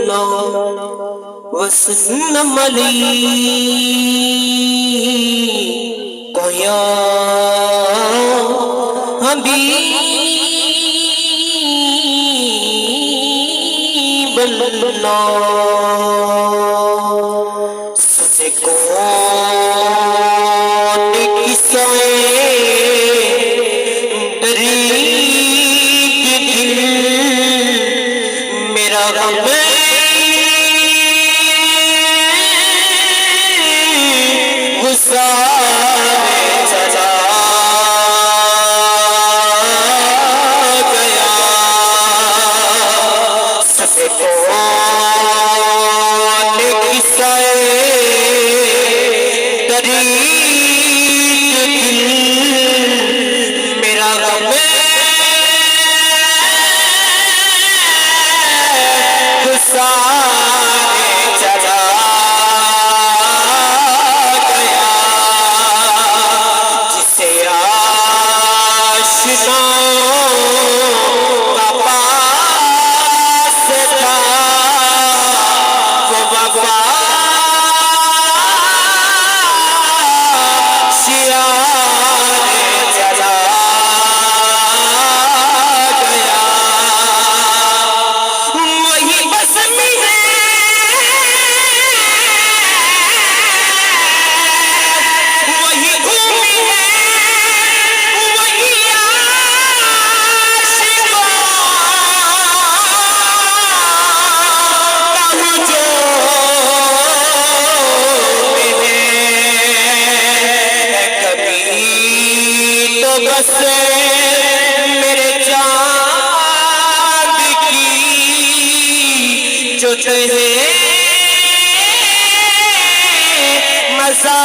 बल्ला वसल्लम कोया हबीब अल्लाह से कौन किसाए मेरा गम गुस्सा चला गया सबसे कौन किसाए तरीक मेरा गम गुस्सा चला गया जिसे आशिकों का पास था वो वफा बस मेरे चाँद की जो तुझे मज़ा